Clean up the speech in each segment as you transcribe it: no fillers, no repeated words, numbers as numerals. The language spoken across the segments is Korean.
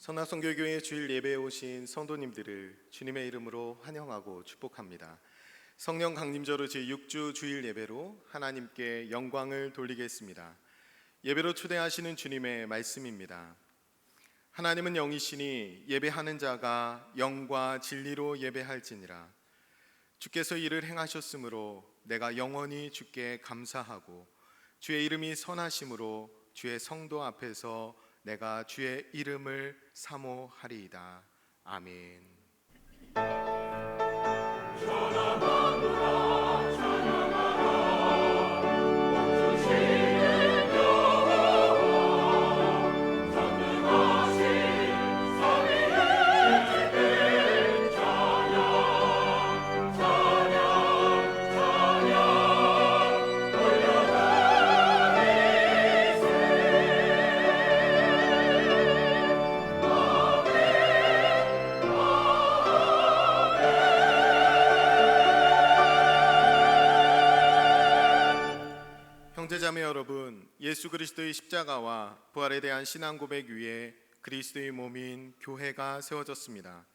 성남선교교회 주일 예배에 오신 성도님들을 주님의 이름으로 환영하고 축복합니다. 성령 강림절의 제6주 주일 예배로 하나님께 영광을 돌리겠습니다. 예배로 초대하시는 주님의 말씀입니다. 하나님은 영이시니 예배하는 자가 영과 진리로 예배할지니라. 주께서 이를 행하셨으므로 내가 영원히 주께 감사하고 주의 이름이 선하심으로 주의 성도 앞에서 내가 주의 이름을 사모하리이다. 아멘. 형제자매 여러분, 예수 그리스도의 십자가와 부활에 대한 신앙 고백 위에 그리스도의 몸인 교회가 세워졌습니다.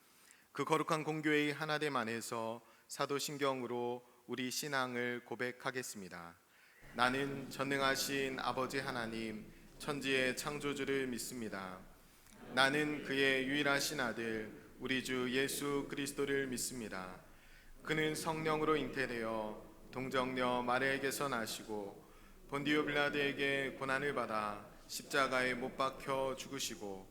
그 거룩한 공교회의 하나됨 안에서 사도신경으로 우리 신앙을 고백하겠습니다. 나는 전능하신 아버지 하나님, 천지의 창조주를 믿습니다. 나는 그의 유일하신 아들, 우리 주 예수 그리스도를 믿습니다. 그는 성령으로 잉태되어 동정녀 마리아에게서 나시고 본디오 빌라도에게 고난을 받아 십자가에 못 박혀 죽으시고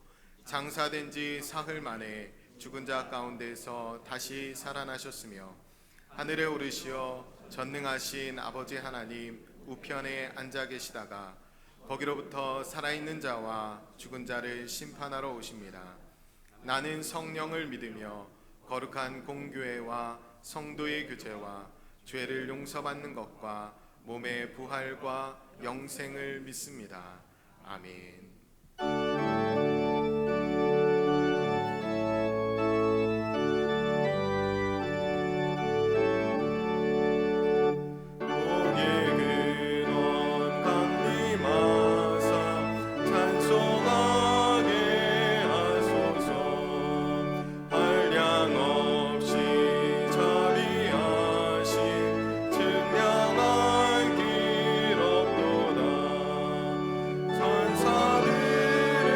장사된 지 사흘 만에 죽은 자 가운데서 다시 살아나셨으며 하늘에 오르시어 전능하신 아버지 하나님 우편에 앉아 계시다가 거기로부터 살아있는 자와 죽은 자를 심판하러 오십니다. 나는 성령을 믿으며 거룩한 공교회와 성도의 교제와 죄를 용서받는 것과 몸의 부활과 영생을 믿습니다. 아멘. 천사들의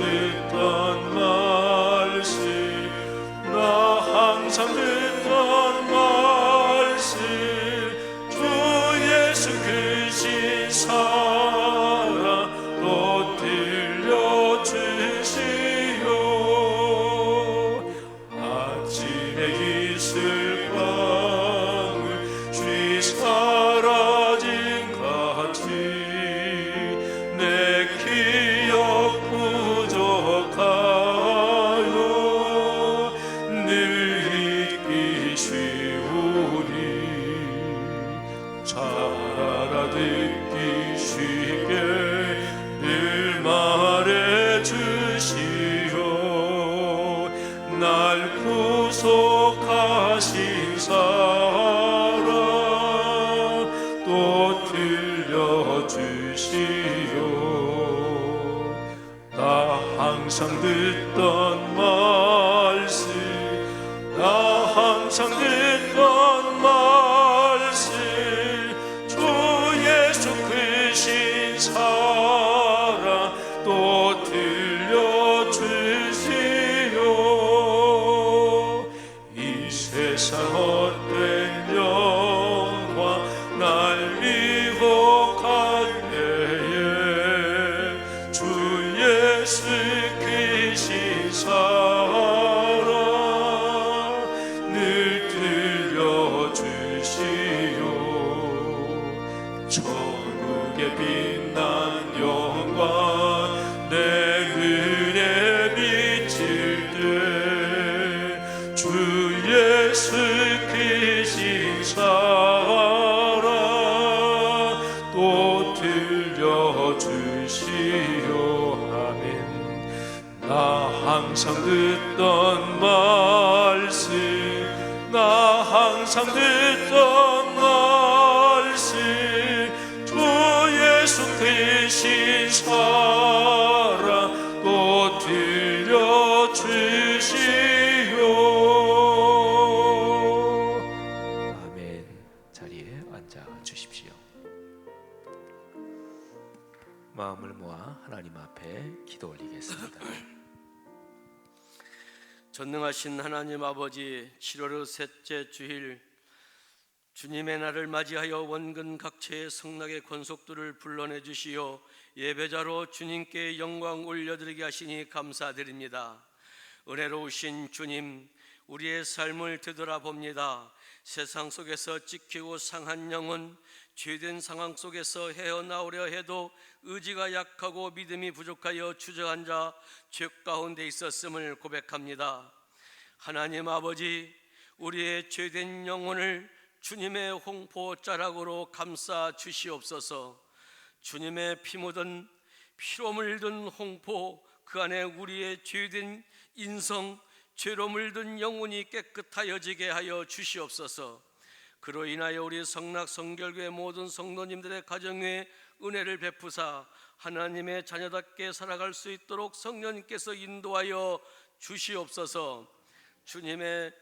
듣던 말씀 나 항상 듣던 말씀 주 예수 크신 사랑 또 들려주시오 아침에 이슬 방울 주의 사라진 같이 내 기억 부족하여 늘 잊기 쉬우니 잘 알아듣기 쉽게 늘 말해주시오 날 구속하신 사랑 또 들려주시오 나 항상 듣던 말씀 나 항상 듣던 말씀 주 예수 크신 사랑 또 들려주시오 이 세상 헛된 영광 날 미혹할 때에 주 예수 크신 사랑 늘 들려주시오 천국에 빛난 영광 내 눈에 비칠 때 주 예수 크신 사랑 또 들려주시오 아멘 나 항상 듣던 말씀 나 항상 듣던 말씀 주 예수 크신 사랑 또 들려주시오 아멘. 자리에 앉아 주십시오. 마음을 모아 하나님 앞에 기도 올리겠습니다. 전능하신 하나님 아버지, 7월 셋째 주일 주님의 날을 맞이하여 원근 각처의 성락의 권속들을 불러내 주시어 예배자로 주님께 영광 올려드리게 하시니 감사드립니다. 은혜로우신 주님, 우리의 삶을 되돌아봅니다. 세상 속에서 찍히고 상한 영혼, 죄된 상황 속에서 헤어나오려 해도 의지가 약하고 믿음이 부족하여 주저앉아 죄 가운데 있었음을 고백합니다. 하나님 아버지, 우리의 죄된 영혼을 주님의 홍포 자락으로 감싸 주시옵소서. 주님의 피 묻은 피로 물든 홍포, 그 안에 우리의 죄된 인성, 죄로 물든 영혼이 깨끗하여지게 하여 주시옵소서. 그로 인하여 우리 성락 성결교회 모든 성도님들의 가정에 은혜를 베푸사 하나님의 자녀답게 살아갈 수 있도록 성령님께서 인도하여 주시옵소서. 주님의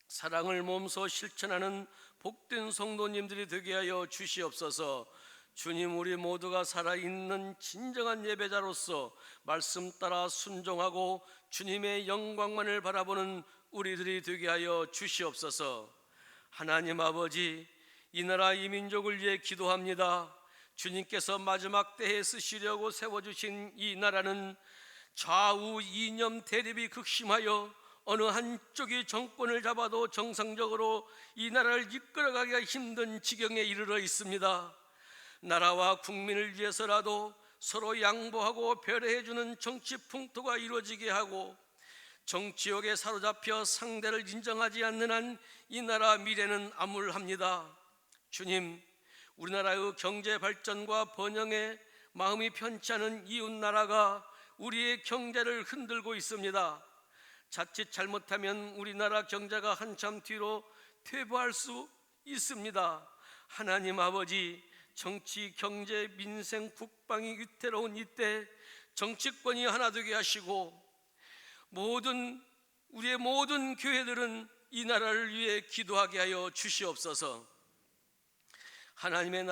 사랑을 몸소 실천하는 복된 성도님들이 되게 하여 주시옵소서. 주님, 우리 모두가 살아있는 진정한 예배자로서 말씀 따라 순종하고 주님의 영광만을 바라보는 우리들이 되게 하여 주시옵소서. 하나님 아버지, 이 나라 이 민족을 위해 기도합니다. 주님께서 마지막 때에 쓰시려고 세워주신 이 나라는 좌우 이념 대립이 극심하여 어느 한쪽이 정권을 잡아도 정상적으로 이 나라를 이끌어가기가 힘든 지경에 이르러 있습니다. 나라와 국민을 위해서라도 서로 양보하고 배려해주는 정치 풍토가 이루어지게 하고 정치욕에 사로잡혀 상대를 인정하지 않는 한 이 나라 미래는 암울합니다. 주님, 우리나라의 경제 발전과 번영에 마음이 편치 않은 이웃 나라가 우리의 경제를 흔들고 있습니다. 자칫 잘못하면 우리나라 경제가 한참 뒤로 퇴보할 수 있습니다. 하나님 아버지, 정치, 경제, 민생, 국방이 위태로운 이때 정치권이 하나 되게 하시고 우리의 모든 교회들은 이 나라를 위해 기도하게 하여 주시옵소서. 하나님의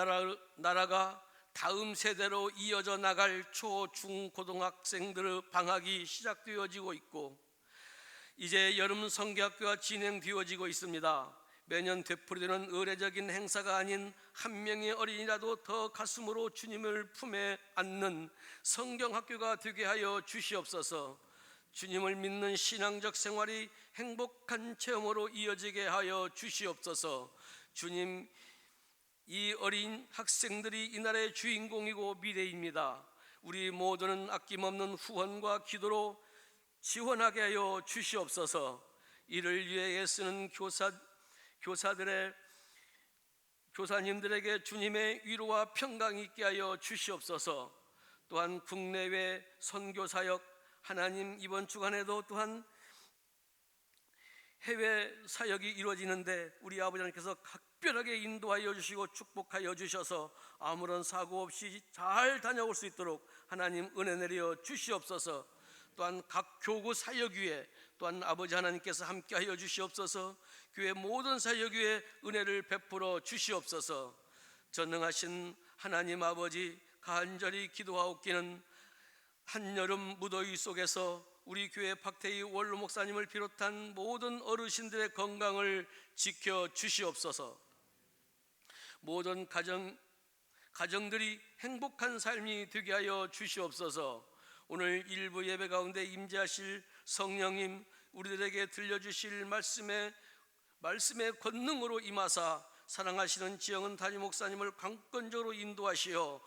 나라가 다음 세대로 이어져 나갈 초, 중, 고등학생들의 방학이 시작되어지고 있고 이제 여름 성경학교가 진행되어지고 있습니다. 매년 되풀이되는 의례적인 행사가 아닌 한 명의 어린이라도 더 가슴으로 주님을 품에 안는 성경학교가 되게 하여 주시옵소서. 주님을 믿는 신앙적 생활이 행복한 체험으로 이어지게 하여 주시옵소서. 주님, 이 어린 학생들이 이 나라의 주인공이고 미래입니다. 우리 모두는 아낌없는 후원과 기도로 지원하게 하여 주시옵소서. 이를 위해 쓰는 교사님들에게 주님의 위로와 평강이 있게 하여 주시옵소서. 또한 국내외 선교사역, 하나님 이번 주간에도 또한 해외 사역이 이루어지는데 우리 아버지 하나님께서 각별하게 인도하여 주시고 축복하여 주셔서 아무런 사고 없이 잘 다녀올 수 있도록 하나님 은혜 내려 주시옵소서. 또한 각 교구 사역 위에 또한 아버지 하나님께서 함께하여 주시옵소서. 교회 모든 사역 위에 은혜를 베풀어 주시옵소서. 전능하신 하나님 아버지, 간절히 기도하옵기는 한여름 무더위 속에서 우리 교회 박태희 원로 목사님을 비롯한 모든 어르신들의 건강을 지켜 주시옵소서. 모든 가정들이 행복한 삶이 되게 하여 주시옵소서. 오늘 일부 예배 가운데 임재하실 성령님, 우리들에게 들려주실 말씀의 권능으로 임하사 사랑하시는 지영은 담임 목사님을 강권적으로 인도하시어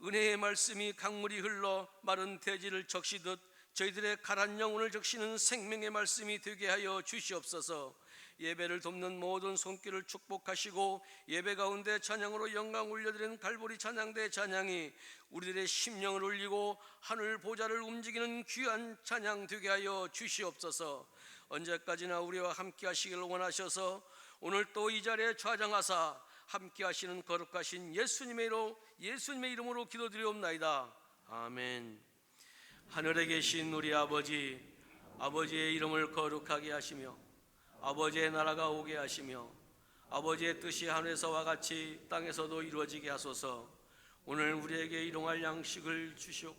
은혜의 말씀이 강물이 흘러 마른 대지를 적시듯 저희들의 가란 영혼을 적시는 생명의 말씀이 되게 하여 주시옵소서. 예배를 돕는 모든 손길을 축복하시고 예배 가운데 찬양으로 영광 올려드리는 갈보리 찬양대 찬양이 우리들의 심령을 울리고 하늘 보좌를 움직이는 귀한 찬양 되게 하여 주시옵소서. 언제까지나 우리와 함께 하시길 원하셔서 오늘 또 이 자리에 좌장하사 함께 하시는 거룩하신 예수님의 이름으로 기도드리옵나이다. 아멘. 하늘에 계신 우리 아버지, 아버지의 이름을 거룩하게 하시며 아버지의 나라가 오게 하시며 아버지의 뜻이 하늘에서와 같이 땅에서도 이루어지게 하소서. 오늘 우리에게 일용할 양식을 주시오.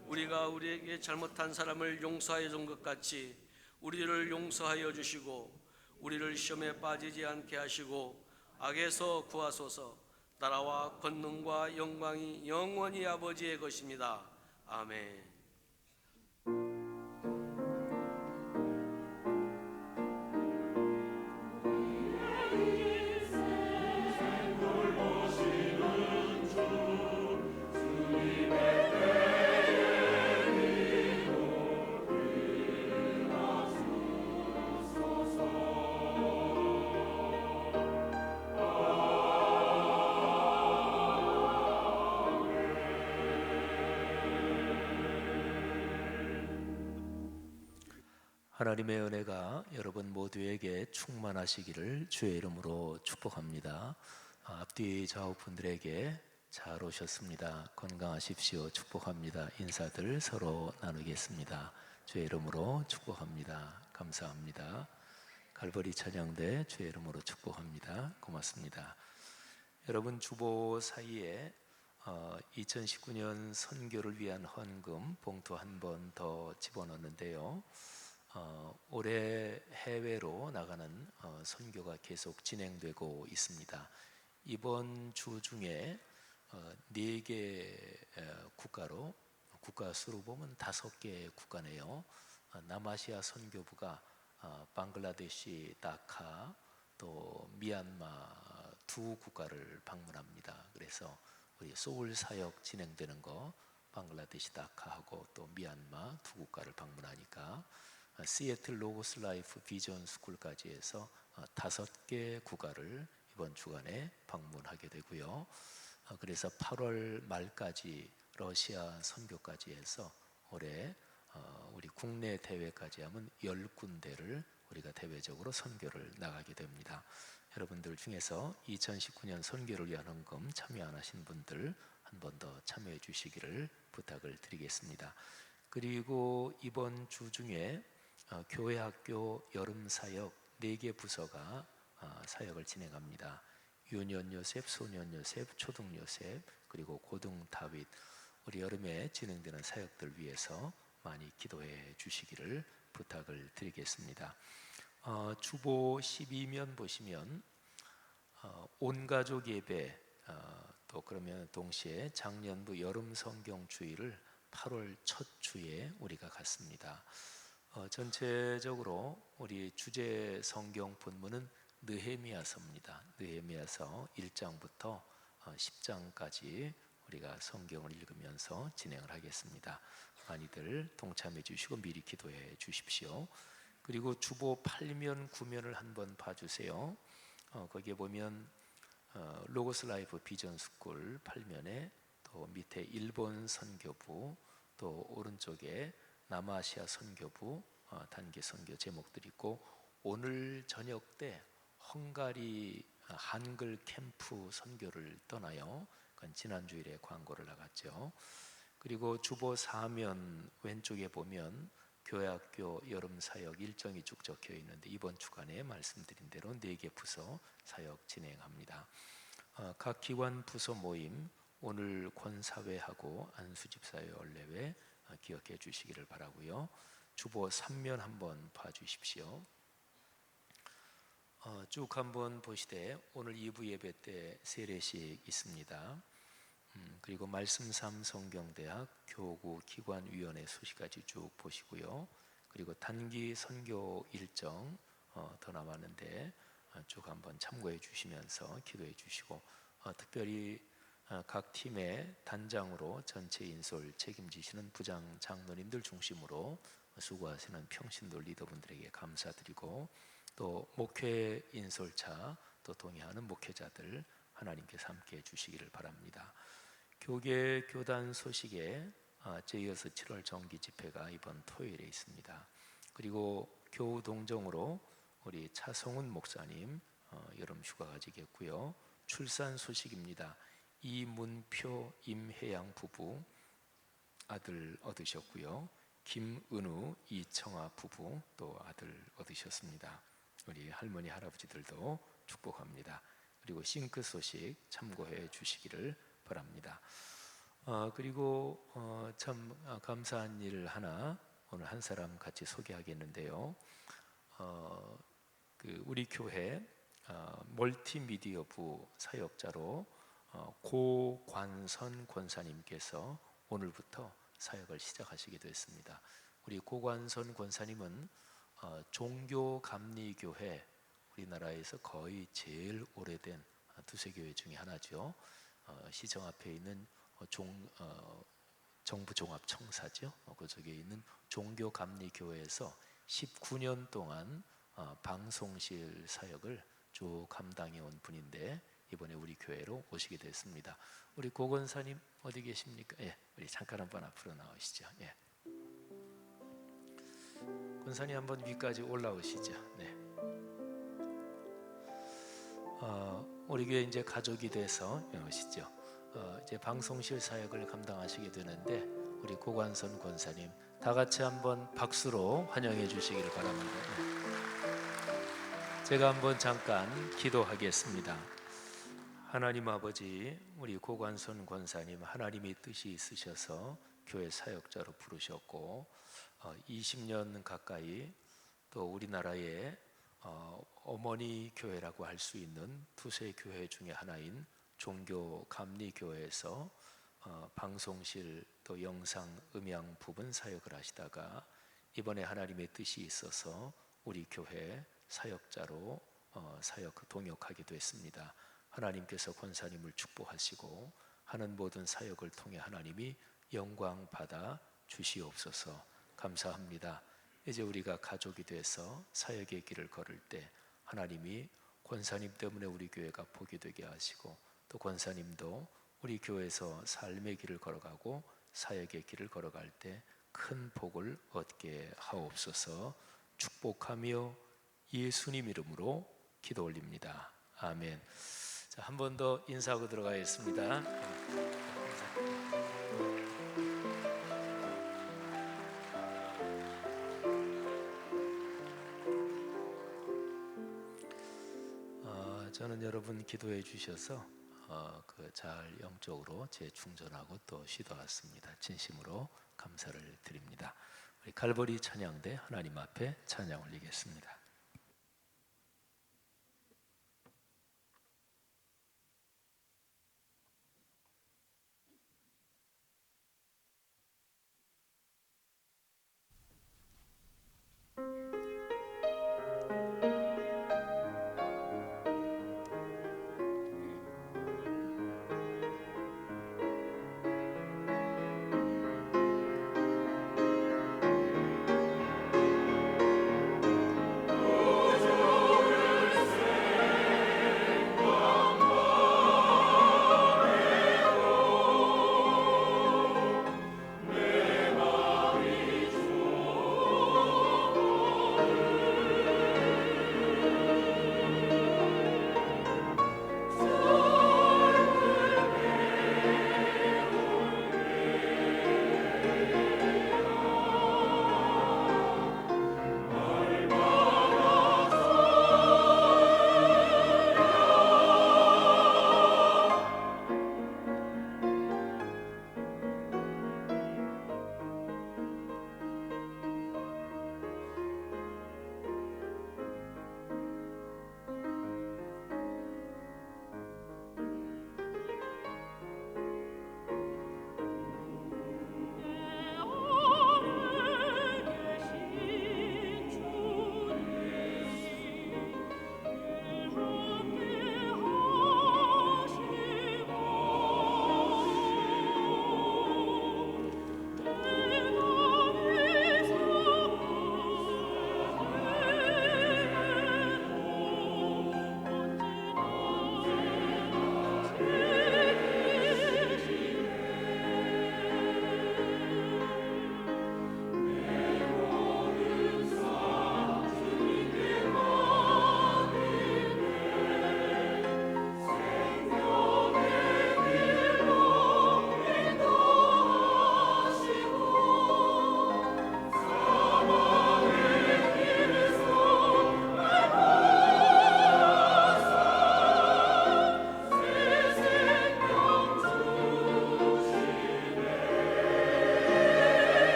우리가 우리에게 잘못한 사람을 용서하여 준 것 같이 우리를 용서하여 주시고 우리를 시험에 빠지지 않게 하시고 악에서 구하소서. 나라와 권능과 영광이 영원히 아버지의 것입니다. 아멘. 하나님의 은혜가 여러분 모두에게 충만하시기를 주의 이름으로 축복합니다. 앞뒤 좌우분들에게 잘 오셨습니다. 건강하십시오. 축복합니다. 인사들 서로 나누겠습니다. 주의 이름으로 축복합니다. 감사합니다. 갈보리 찬양대 주의 이름으로 축복합니다. 고맙습니다. 여러분 주보 사이에 2019년 선교를 위한 헌금 봉투 한 번 더 집어넣었는데요. 올해 해외로 나가는 선교가 계속 진행되고 있습니다. 이번 주 중에 4개 국가로, 국가 수로 보면 5개 국가네요. 남아시아 선교부가 방글라데시, 다카, 또 미얀마 2 국가를 방문합니다. 그래서 우리 소울 사역 진행되는 거 방글라데시, 다카하고 또 미얀마 2 국가를 방문하니까 시애틀 로고스 라이프 비전 스쿨까지 해서 5개 국가를 이번 주간에 방문하게 되고요. 그래서 8월 말까지 러시아 선교까지 해서 올해 우리 국내 대회까지 하면 10군데를 우리가 대외적으로 선교를 나가게 됩니다. 여러분들 중에서 2019년 선교를 위한 헌금 참여 안 하신 분들 한 번 더 참여해 주시기를 부탁을 드리겠습니다. 그리고 이번 주 중에 교회 학교 여름 사역 4개 부서가 사역을 진행합니다. 유년 요셉, 소년 요셉, 초등 요셉, 그리고 고등 다윗, 우리 여름에 진행되는 사역들 위해서 많이 기도해 주시기를 부탁을 드리겠습니다. 주보 12면 보시면 온 가족 예배, 또 그러면 동시에 작년도 여름 성경 주일을 8월 첫 주에 우리가 갔습니다. 전체적으로 우리 주제 성경 본문은 느헤미야서입니다. 느헤미야서 1장부터 10장까지 우리가 성경을 읽으면서 진행을 하겠습니다. 많이들 동참해 주시고 미리 기도해 주십시오. 그리고 주보 8면 9면을 한번 봐주세요. 거기에 보면 로고스 라이프 비전 스쿨 8면에 또 밑에 일본 선교부, 또 오른쪽에 남아시아 선교부 단기 선교 제목들이 있고, 오늘 저녁 때 헝가리 한글 캠프 선교를 떠나요. 그건 지난 주일에 광고를 나갔죠. 그리고 주보 4면 왼쪽에 보면 교회학교 여름 사역 일정이 쭉 적혀 있는데, 이번 주간에 말씀드린 대로 4개 부서 사역 진행합니다. 각 기관 부서 모임 오늘 권사회하고 안수집사회 원례회 기억해 주시기를 바라고요. 주보 3면 한번 봐주십시오. 쭉 한번 보시되 오늘 2부 예배 때 세례식 있습니다. 그리고 말씀 3 성경대학 교구 기관위원회 소식까지 쭉 보시고요. 그리고 단기 선교 일정 더 남았는데 쭉 한번 참고해 주시면서 기도해 주시고, 특별히 각 팀의 단장으로 전체 인솔 책임지시는 부장 장로님들 중심으로 수고하시는 평신도 리더분들에게 감사드리고, 또 목회 인솔차 또 동의하는 목회자들 하나님께서 함께 해주시기를 바랍니다. 교계 교단 소식에 제2여서 7월 정기 집회가 이번 토요일에 있습니다. 그리고 교우 동정으로 우리 차성훈 목사님 여름 휴가 가지겠고요. 출산 소식입니다. 이문표 임혜양 부부 아들 얻으셨고요. 김은우 이청아 부부 또 아들 얻으셨습니다. 우리 할머니 할아버지들도 축복합니다. 그리고 싱크 소식 참고해 주시기를 바랍니다. 그리고 참 감사한 일 하나 오늘 한 사람 같이 소개하겠는데요. 우리 교회 멀티미디어부 사역자로 고관선 권사님께서 오늘부터 사역을 시작하시게 됐습니다. 우리 고관선 권사님은 종교감리교회, 우리나라에서 거의 제일 오래된 두세 교회 중에 하나죠. 시청 앞에 있는 정부종합청사죠. 그쪽에 있는 종교감리교회에서 19년 동안 방송실 사역을 쭉 감당해 온 분인데, 이번에 우리 교회로 오시게 됐습니다. 우리 고 권사님 어디 계십니까? 예, 우리 잠깐 한번 앞으로 나오시죠. 예. 권사님 한번 위까지 올라오시죠. 네. 우리 교회 이제 가족이 돼서 오시죠. 이제 방송실 사역을 감당하시게 되는데, 우리 고관선 권사님 다 같이 한번 박수로 환영해 주시기를 바랍니다. 네. 제가 한번 잠깐 기도하겠습니다. 하나님 아버지, 우리 고관선 권사님 하나님의 뜻이 있으셔서 교회 사역자로 부르셨고 20년 가까이 또 우리나라의 어머니 교회라고 할 수 있는 두세 교회 중에 하나인 종교감리교회에서 방송실 또 영상 음향 부분 사역을 하시다가 이번에 하나님의 뜻이 있어서 우리 교회 사역자로 사역 동역하게 됐습니다. 하나님께서 권사님을 축복하시고 하는 모든 사역을 통해 하나님이 영광 받아 주시옵소서. 감사합니다. 이제 우리가 가족이 돼서 사역의 길을 걸을 때 하나님이 권사님 때문에 우리 교회가 복이 되게 하시고, 또 권사님도 우리 교회에서 삶의 길을 걸어가고 사역의 길을 걸어갈 때 큰 복을 얻게 하옵소서. 축복하며 예수님 이름으로 기도 올립니다. 아멘. 자, 한 번 더 인사하고 들어가겠습니다. 저는 여러분 기도해 주셔서 잘 영적으로 재충전하고 또 쉬다 왔습니다. 진심으로 감사를 드립니다. 우리 갈보리 찬양대 하나님 앞에 찬양 올리겠습니다.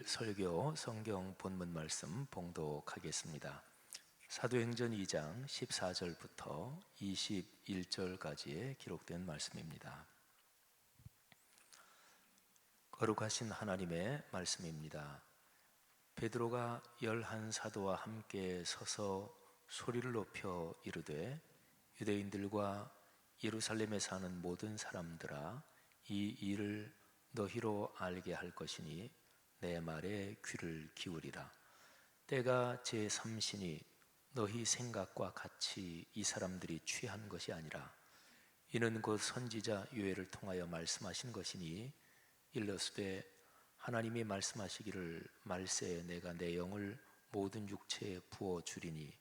오늘 설교 성경 본문 말씀 봉독하겠습니다. 사도행전 2장 14절부터 21절까지에 기록된 말씀입니다. 거룩하신 하나님의 말씀입니다. 베드로가 11사도와 함께 서서 소리를 높여 이르되 유대인들과 예루살렘에 사는 모든 사람들아, 이 일을 너희로 알게 할 것이니 내 말에 귀를 기울이라. 때가 제3시니 너희 생각과 같이 이 사람들이 취한 것이 아니라 이는 곧 선지자 요엘을 통하여 말씀하신 것이니 일러스되 하나님이 말씀하시기를 말세에 내가 내 영을 모든 육체에 부어 주리니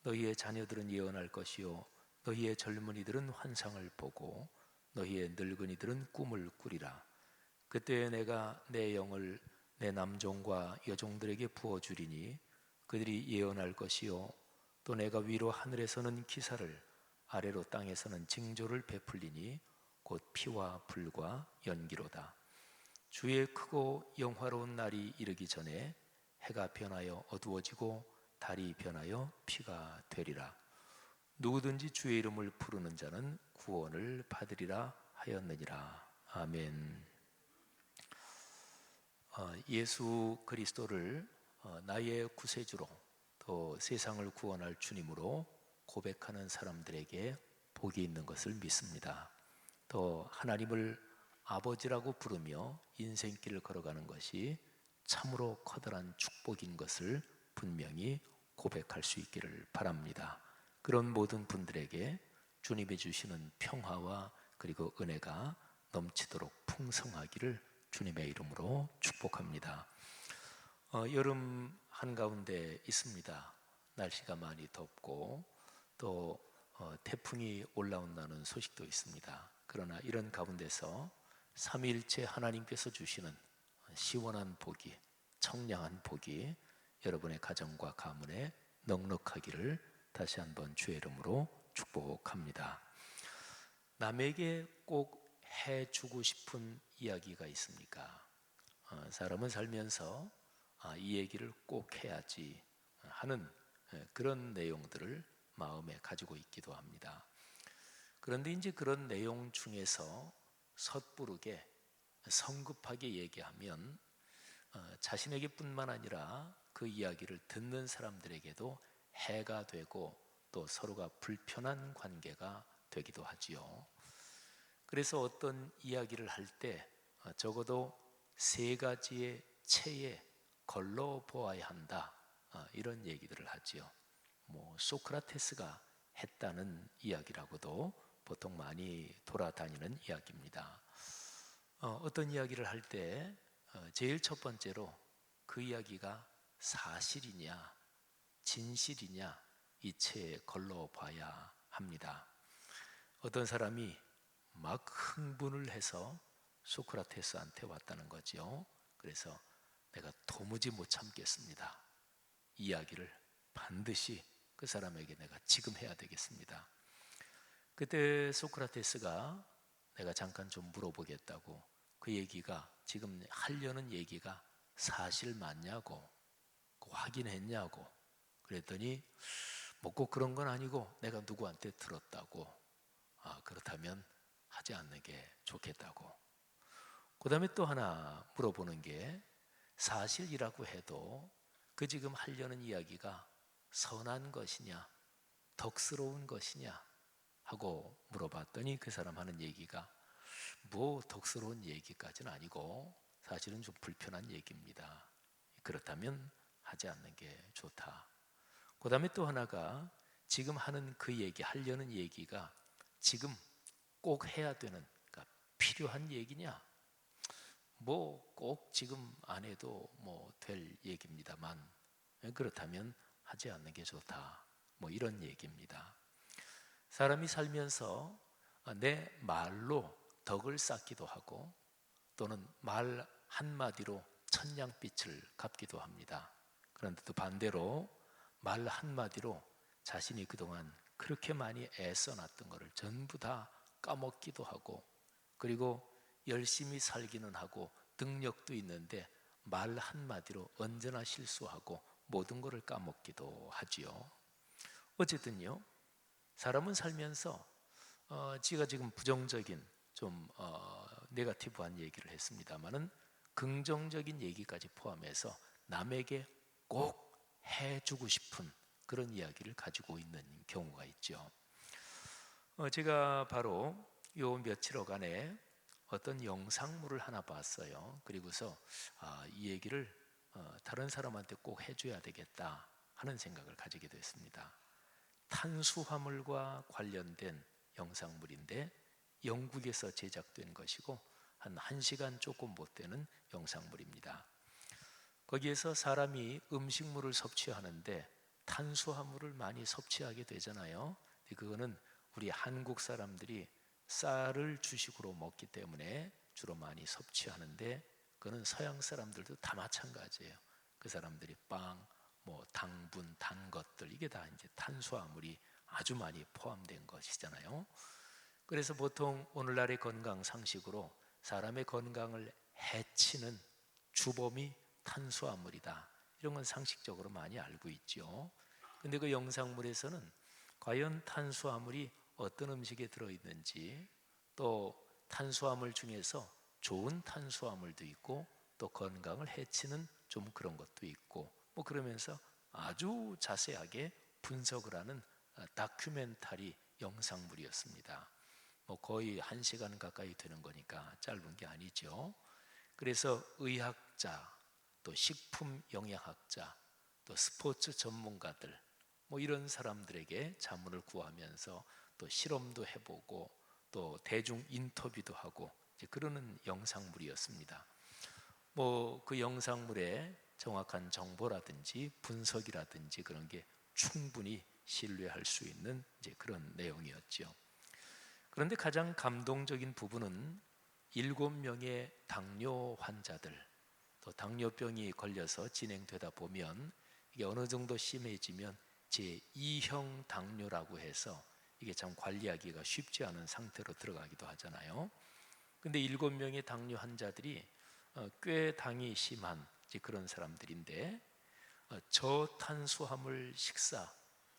너희의 자녀들은 예언할 것이요 너희의 젊은이들은 환상을 보고 너희의 늙은이들은 꿈을 꾸리라. 그때에 내가 내 영을 내 남종과 여종들에게 부어 주리니 그들이 예언할 것이요 또 내가 위로 하늘에서는 기사를 아래로 땅에서는 징조를 베풀리니 곧 피와 불과 연기로다. 주의 크고 영화로운 날이 이르기 전에 해가 변하여 어두워지고 달이 변하여 피가 되리라. 누구든지 주의 이름을 부르는 자는 구원을 받으리라 하였느니라. 아멘. 예수 그리스도를 나의 구세주로 또 세상을 구원할 주님으로 고백하는 사람들에게 복이 있는 것을 믿습니다. 또 하나님을 아버지라고 부르며 인생길을 걸어가는 것이 참으로 커다란 축복인 것을 분명히 고백할 수 있기를 바랍니다. 그런 모든 분들에게 주님이 주시는 평화와 그리고 은혜가 넘치도록 풍성하기를 주님의 이름으로 축복합니다. 여름 한가운데 있습니다. 날씨가 많이 덥고 또 태풍이 올라온다는 소식도 있습니다. 그러나 이런 가운데서 삼위일체 하나님께서 주시는 시원한 복이, 청량한 복이 여러분의 가정과 가문에 넉넉하기를 다시 한번 주의 이름으로 축복합니다. 남에게 꼭 해주고 싶은 이야기가 있습니까? 사람은 살면서 이 얘기를 꼭 해야지 하는 그런 내용들을 마음에 가지고 있기도 합니다. 그런데 이제 그런 내용 중에서 섣부르게 성급하게 얘기하면 자신에게 뿐만 아니라 그 이야기를 듣는 사람들에게도 해가 되고 또 서로가 불편한 관계가 되기도 하지요. 그래서 어떤 이야기를 할 때 적어도 3가지의 체에 걸러 보아야 한다, 이런 얘기들을 하지요. 소크라테스가 했다는 이야기라고도 보통 많이 돌아다니는 이야기입니다. 어떤 이야기를 할 때 제일 첫 번째로 그 이야기가 사실이냐 진실이냐 이 체에 걸러봐야 합니다. 어떤 사람이 막 흥분을 해서 소크라테스한테 왔다는 거죠. 그래서 내가 도무지 못 참겠습니다. 이야기를 반드시 그 사람에게 내가 지금 해야 되겠습니다. 그때 소크라테스가 내가 잠깐 좀 물어보겠다고, 그 얘기가 지금 하려는 얘기가 사실 맞냐고, 확인했냐고 그랬더니 뭐 꼭 그런 건 아니고 내가 누구한테 들었다고, 그렇다면 하지 않는 게 좋겠다고. 그 다음에 또 하나 물어보는 게, 사실이라고 해도 그 지금 하려는 이야기가 선한 것이냐 덕스러운 것이냐 하고 물어봤더니 그 사람 하는 얘기가 뭐 덕스러운 얘기까지는 아니고 사실은 좀 불편한 얘기입니다. 그렇다면 하지 않는 게 좋다. 그 다음에 또 하나가, 지금 하는 그 얘기, 하려는 얘기가 지금 꼭 해야 되는, 그러니까 필요한 얘기냐, 뭐 꼭 지금 안 해도 뭐 될 얘기입니다만 그렇다면 하지 않는 게 좋다, 뭐 이런 얘기입니다. 사람이 살면서 내 말로 덕을 쌓기도 하고 또는 말 한마디로 천냥빛을 갚기도 합니다. 그런데 또 반대로 말 한마디로 자신이 그동안 그렇게 많이 애써놨던 것을 전부 다 까먹기도 하고, 그리고 열심히 살기는 하고 능력도 있는데 말 한마디로 언제나 실수하고 모든 것을 까먹기도 하지요. 어쨌든요, 사람은 살면서 제가 지금 부정적인 좀 네거티브한 얘기를 했습니다마는 긍정적인 얘기까지 포함해서 남에게 꼭 해주고 싶은 그런 이야기를 가지고 있는 경우가 있죠. 제가 바로 요 며칠여간에 어떤 영상물을 하나 봤어요. 그리고서 이 얘기를 다른 사람한테 꼭 해줘야 되겠다 하는 생각을 가지게 됐습니다. 탄수화물과 관련된 영상물인데 영국에서 제작된 것이고 한 1시간 조금 못 되는 영상물입니다. 거기에서 사람이 음식물을 섭취하는데 탄수화물을 많이 섭취하게 되잖아요. 그거는 우리 한국 사람들이 쌀을 주식으로 먹기 때문에 주로 많이 섭취하는데, 그거는 서양 사람들도 다 마찬가지예요. 그 사람들이 빵, 뭐 당분, 단 것들, 이게 다 이제 탄수화물이 아주 많이 포함된 것이잖아요. 그래서 보통 오늘날의 건강 상식으로 사람의 건강을 해치는 주범이 탄수화물이다, 이런 건 상식적으로 많이 알고 있죠. 근데 그 영상물에서는 과연 탄수화물이 어떤 음식에 들어있는지, 또 탄수화물 중에서 좋은 탄수화물도 있고 또 건강을 해치는 좀 그런 것도 있고, 뭐 그러면서 아주 자세하게 분석을 하는 다큐멘터리 영상물이었습니다. 뭐 거의 1시간 가까이 되는 거니까 짧은 게 아니죠. 그래서 의학자, 또 식품 영양학자, 또 스포츠 전문가들, 뭐 이런 사람들에게 자문을 구하면서 또 실험도 해보고 또 대중 인터뷰도 하고 이제 그러는 영상물이었습니다. 뭐 그 영상물에 정확한 정보라든지 분석이라든지 그런 게 충분히 신뢰할 수 있는 이제 그런 내용이었죠. 그런데 가장 감동적인 부분은 7명의 당뇨 환자들, 또 당뇨병이 걸려서 진행되다 보면 이게 어느 정도 심해지면 제2형 당뇨라고 해서 이게 참 관리하기가 쉽지 않은 상태로 들어가기도 하잖아요. 근데 7명의 당뇨 환자들이 꽤 당이 심한 그런 사람들인데 저탄수화물 식사,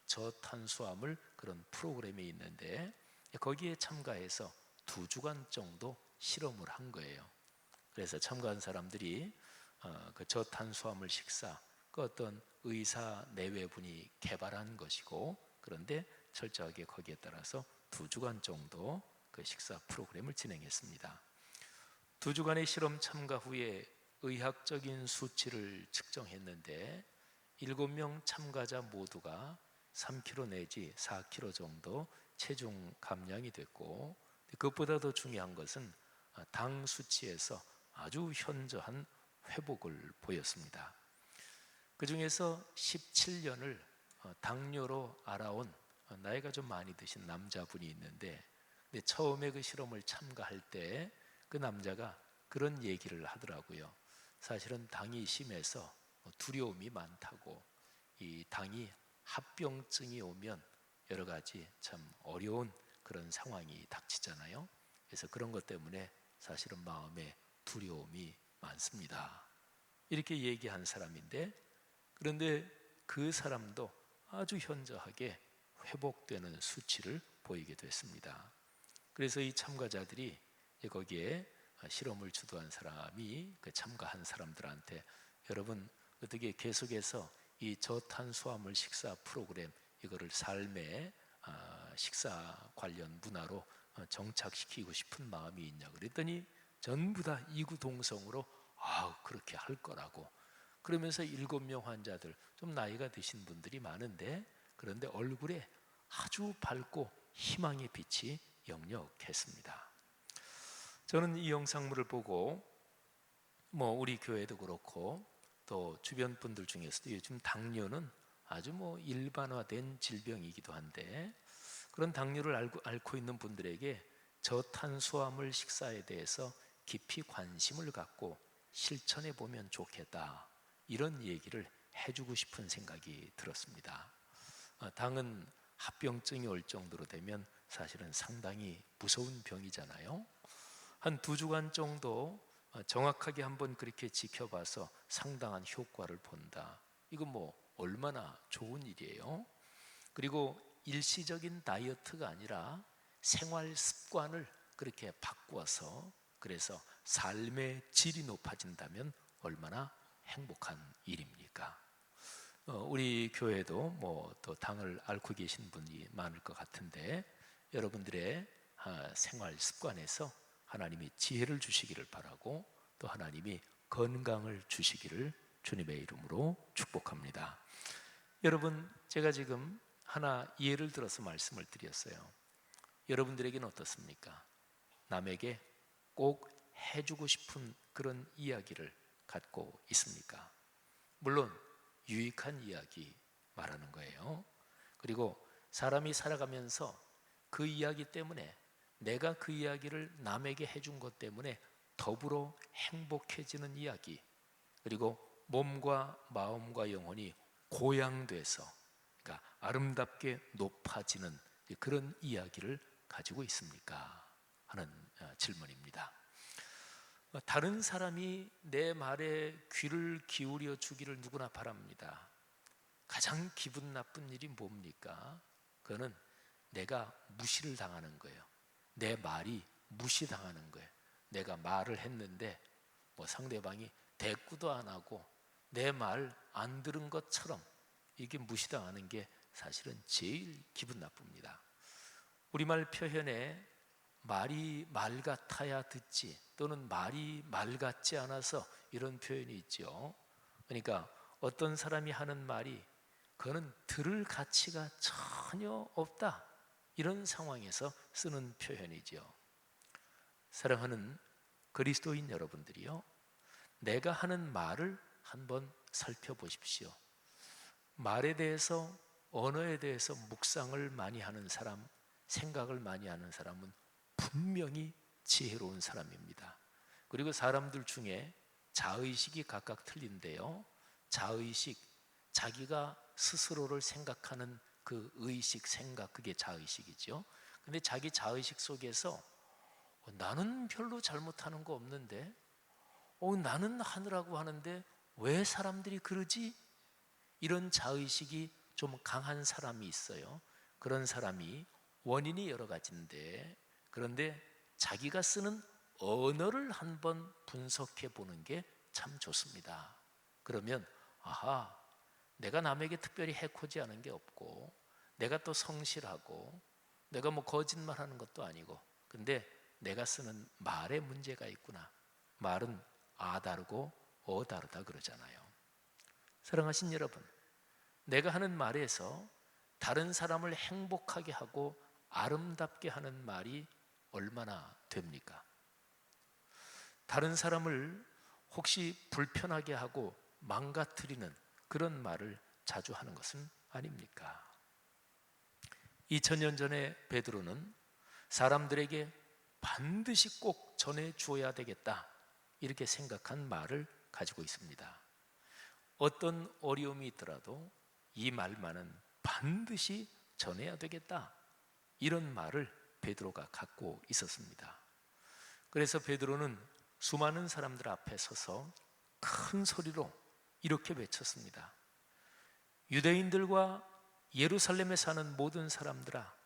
저탄수화물 그런 프로그램이 있는데 거기에 참가해서 2주간 정도 실험을 한 거예요. 그래서 참가한 사람들이 그 저탄수화물 식사, 그 어떤 의사 내외분이 개발한 것이고, 그런데 철저하게 거기에 따라서 2주간 정도 그 식사 프로그램을 진행했습니다. 2주간의 실험 참가 후에 의학적인 수치를 측정했는데 7명 참가자 모두가 3kg 내지 4kg 정도 체중 감량이 됐고, 그것보다 더 중요한 것은 당 수치에서 아주 현저한 회복을 보였습니다. 그 중에서 17년을 당뇨로 알아온 나이가 좀 많이 드신 남자분이 있는데, 근데 처음에 그 실험을 참가할 때 그 남자가 그런 얘기를 하더라고요. 사실은 당이 심해서 두려움이 많다고, 이 당이 합병증이 오면 여러 가지 참 어려운 그런 상황이 닥치잖아요. 그래서 그런 것 때문에 사실은 마음에 두려움이 많습니다, 이렇게 얘기한 사람인데, 그런데 그 사람도 아주 현저하게 회복되는 수치를 보이게 됐습니다. 그래서 이 참가자들이 거기에 실험을 주도한 사람이 그 참가한 사람들한테, 여러분 어떻게 계속해서 이 저탄수화물 식사 프로그램 이거를 삶의 식사 관련 문화로 정착시키고 싶은 마음이 있냐 그랬더니 전부 다 이구동성으로 그렇게 할 거라고. 그러면서 7명 환자들, 좀 나이가 드신 분들이 많은데, 그런데 얼굴에 아주 밝고 희망의 빛이 역력했습니다. 저는 이 영상물을 보고 뭐 우리 교회도 그렇고 또 주변 분들 중에서도 요즘 당뇨는 아주 뭐 일반화된 질병이기도 한데, 그런 당뇨를 앓고 있는 분들에게 저탄수화물 식사에 대해서 깊이 관심을 갖고 실천해 보면 좋겠다, 이런 얘기를 해주고 싶은 생각이 들었습니다. 당은 합병증이 올 정도로 되면 사실은 상당히 무서운 병이잖아요. 한 2주간 정도 정확하게 한번 그렇게 지켜봐서 상당한 효과를 본다. 이거 뭐 얼마나 좋은 일이에요. 그리고 일시적인 다이어트가 아니라 생활 습관을 그렇게 바꾸어서 그래서 삶의 질이 높아진다면 얼마나 행복한 일입니까? 우리 교회도 뭐 또 당을 앓고 계신 분이 많을 것 같은데 여러분들의 생활 습관에서 하나님이 지혜를 주시기를 바라고 또 하나님이 건강을 주시기를 주님의 이름으로 축복합니다. 여러분, 제가 지금 하나 예를 들어서 말씀을 드렸어요. 여러분들에게는 어떻습니까? 남에게 꼭 해주고 싶은 그런 이야기를 갖고 있습니까? 물론 유익한 이야기 말하는 거예요. 그리고 사람이 살아가면서 그 이야기 때문에 내가 그 이야기를 남에게 해준 것 때문에 더불어 행복해지는 이야기, 그리고 몸과 마음과 영혼이 고양돼서 그러니까 아름답게 높아지는 그런 이야기를 가지고 있습니까? 하는 질문입니다. 다른 사람이 내 말에 귀를 기울여 주기를 누구나 바랍니다. 가장 기분 나쁜 일이 뭡니까? 그거는 내가 무시를 당하는 거예요. 내 말이 무시당하는 거예요. 내가 말을 했는데 뭐 상대방이 대꾸도 안 하고 내 말 안 들은 것처럼 이게 무시당하는 게 사실은 제일 기분 나쁩니다. 우리말 표현에 말이 말 같아야 듣지 또는 말이 말 같지 않아서 이런 표현이 있죠. 그러니까 어떤 사람이 하는 말이 그거는 들을 가치가 전혀 없다, 이런 상황에서 쓰는 표현이죠. 사랑하는 그리스도인 여러분들이요, 내가 하는 말을 한번 살펴보십시오. 말에 대해서, 언어에 대해서 묵상을 많이 하는 사람, 생각을 많이 하는 사람은 분명히 지혜로운 사람입니다. 그리고 사람들 중에 자의식이 각각 틀린데요, 자의식, 자기가 스스로를 생각하는 그 의식, 생각, 그게 자의식이죠. 근데 자기 자의식 속에서 나는 별로 잘못하는 거 없는데 나는 하느라고 하는데 왜 사람들이 그러지? 이런 자의식이 좀 강한 사람이 있어요. 그런 사람이 원인이 여러 가지인데, 그런데 자기가 쓰는 언어를 한번 분석해 보는 게 참 좋습니다. 그러면 아하, 내가 남에게 특별히 해코지 하는 게 없고 내가 또 성실하고 내가 뭐 거짓말하는 것도 아니고, 근데 내가 쓰는 말에 문제가 있구나. 말은 아 다르고 어 다르다 그러잖아요. 사랑하신 여러분, 내가 하는 말에서 다른 사람을 행복하게 하고 아름답게 하는 말이 얼마나 됩니까? 다른 사람을 혹시 불편하게 하고 망가뜨리는 그런 말을 자주 하는 것은 아닙니까? 2000년 전에 베드로는 사람들에게 반드시 꼭 전해 주어야 되겠다, 이렇게 생각한 말을 가지고 있습니다. 어떤 어려움이 있더라도 이 말만은 반드시 전해야 되겠다, 이런 말을 베드로가 갖고 있었습니다. 그래서 베드로는 수많은 사람들 앞에 서서 큰 소리로 이렇게 외쳤습니다. 유대인들과 예루살렘에 사는 모든 사람들아,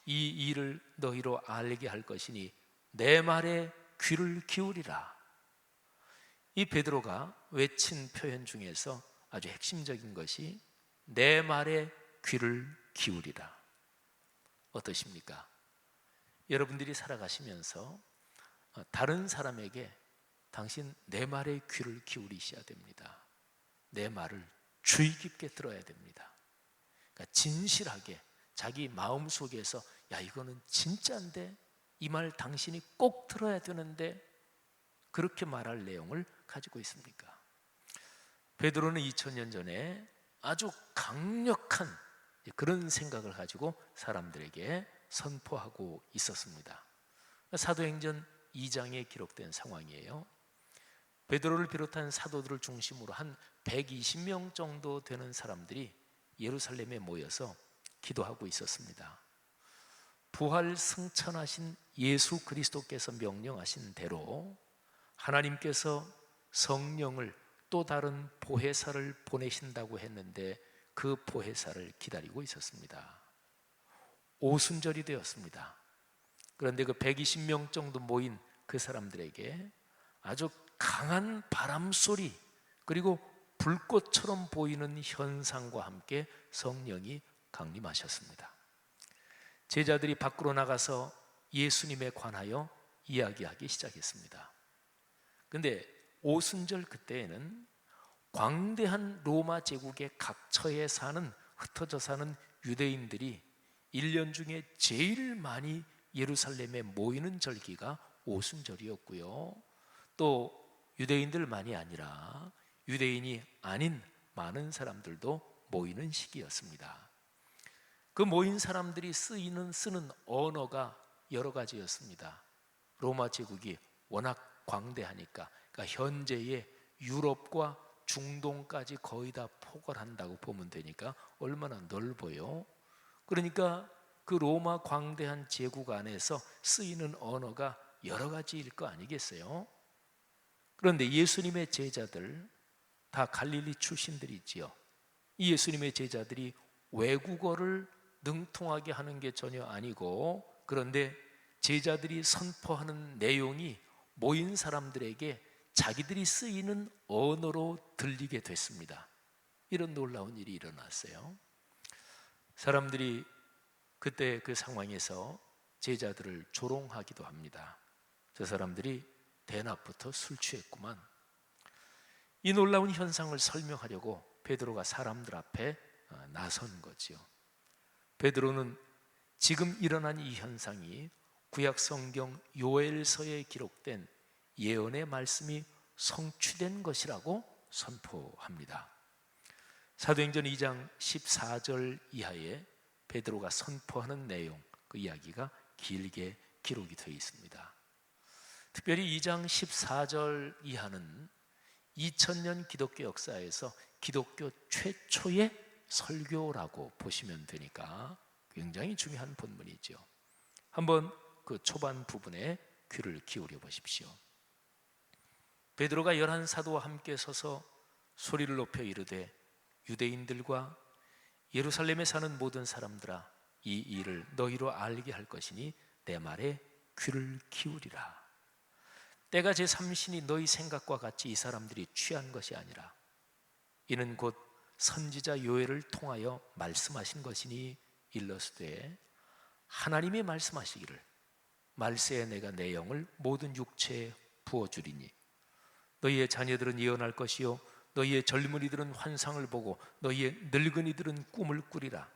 이 일을 너희로 알게 할 것이니 내 말에 귀를 기울이라. 이 베드로가 외친 표현 중에서 아주 핵심적인 것이 내 말에 귀를 기울이라. 어떠십니까? 여러분들이 살아가시면서 다른 사람에게 당신 내 말에 귀를 기울이셔야 됩니다. 내 말을 주의 깊게 들어야 됩니다. 그러니까 진실하게 자기 마음속에서 야, 이거는 진짜인데 이 말 당신이 꼭 들어야 되는데, 그렇게 말할 내용을 가지고 있습니까? 베드로는 2000년 전에 아주 강력한 그런 생각을 가지고 사람들에게 선포하고 있었습니다. 사도행전 2장에 기록된 상황이에요. 베드로를 비롯한 사도들을 중심으로 한 120명 정도 되는 사람들이 예루살렘에 모여서 기도하고 있었습니다. 부활 승천하신 예수 그리스도께서 명령하신 대로 하나님께서 성령을 또 다른 보혜사를 보내신다고 했는데 그 보혜사를 기다리고 있었습니다. 오순절이 되었습니다. 그런데 그 120명 정도 모인 그 사람들에게 아주 강한 바람 소리 그리고 불꽃처럼 보이는 현상과 함께 성령이 강림하셨습니다. 제자들이 밖으로 나가서 예수님에 관하여 이야기하기 시작했습니다. 그런데 오순절 그때에는 광대한 로마 제국의 각처에 사는 흩어져 사는 유대인들이 1년 중에 제일 많이 예루살렘에 모이는 절기가 오순절이었고요. 또 유대인들만이 아니라 유대인이 아닌 많은 사람들도 모이는 시기였습니다. 그 모인 사람들이 쓰는 언어가 여러 가지였습니다. 로마 제국이 워낙 광대하니까, 그러니까 현재의 유럽과 중동까지 거의 다 포괄한다고 보면 되니까 얼마나 넓어요. 그러니까 그 로마 광대한 제국 안에서 쓰이는 언어가 여러 가지일 거 아니겠어요? 그런데 예수님의 제자들 다 갈릴리 출신들이지요. 이 예수님의 제자들이 외국어를 능통하게 하는 게 전혀 아니고, 그런데 제자들이 선포하는 내용이 모인 사람들에게 자기들이 쓰이는 언어로 들리게 됐습니다. 이런 놀라운 일이 일어났어요. 사람들이 그때 그 상황에서 제자들을 조롱하기도 합니다. 저 사람들이 대낮부터 술 취했구만. 이 놀라운 현상을 설명하려고 베드로가 사람들 앞에 나선 거지요. 베드로는 지금 일어난 이 현상이 구약 성경 요엘서에 기록된 예언의 말씀이 성취된 것이라고 선포합니다. 사도행전 2장 14절 이하에 베드로가 선포하는 내용, 그 이야기가 길게 기록이 되어 있습니다. 특별히 2장 14절 이하는 2000년 기독교 역사에서 기독교 최초의 설교라고 보시면 되니까 굉장히 중요한 본문이죠. 한번 그 초반 부분에 귀를 기울여 보십시오. 베드로가 11사도와 함께 서서 소리를 높여 이르되 유대인들과 예루살렘에 사는 모든 사람들아, 이 일을 너희로 알게 할 것이니 내 말에 귀를 기울이라. 때가 제3신이 너희 생각과 같이 이 사람들이 취한 것이 아니라 이는 곧 선지자 요엘을 통하여 말씀하신 것이니 일러스되 하나님이 말씀하시기를 말세에 내가 내 영을 모든 육체에 부어주리니 너희의 자녀들은 예언할 것이요 너희의 젊은이들은 환상을 보고 너희의 늙은이들은 꿈을 꾸리라.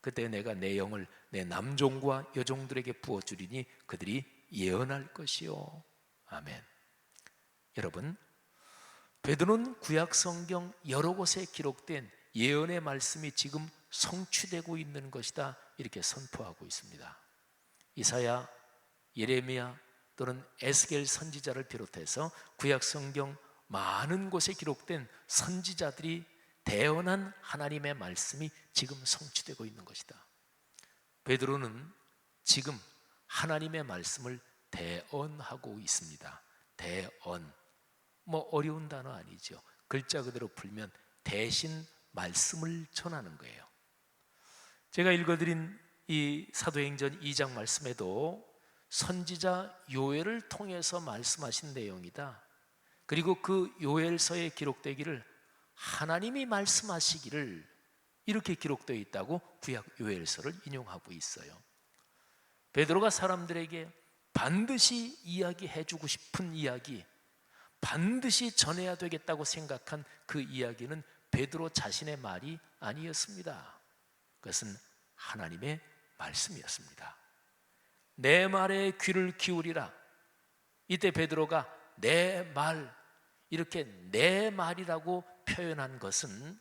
그때 내가 내 영을 내 남종과 여종들에게 부어주리니 그들이 예언할 것이요. 아멘. 여러분, 베드로는 구약 성경 여러 곳에 기록된 예언의 말씀이 지금 성취되고 있는 것이다, 이렇게 선포하고 있습니다. 이사야, 예레미야 또는 에스겔 선지자를 비롯해서 구약 성경 많은 곳에 기록된 선지자들이 대언한 하나님의 말씀이 지금 성취되고 있는 것이다. 베드로는 지금 하나님의 말씀을 대언하고 있습니다. 대언, 뭐 어려운 단어 아니죠. 글자 그대로 풀면 대신 말씀을 전하는 거예요. 제가 읽어드린 이 사도행전 2장 말씀에도 선지자 요엘을 통해서 말씀하신 내용이다. 그리고 그 요엘서에 기록되기를 하나님이 말씀하시기를 이렇게 기록되어 있다고 구약 요엘서를 인용하고 있어요. 베드로가 사람들에게 반드시 이야기해 주고 싶은 이야기, 반드시 전해야 되겠다고 생각한 그 이야기는 베드로 자신의 말이 아니었습니다. 그것은 하나님의 말씀이었습니다. 내 말에 귀를 기울이라. 이때 베드로가 내 말, 이렇게 내 말이라고 표현한 것은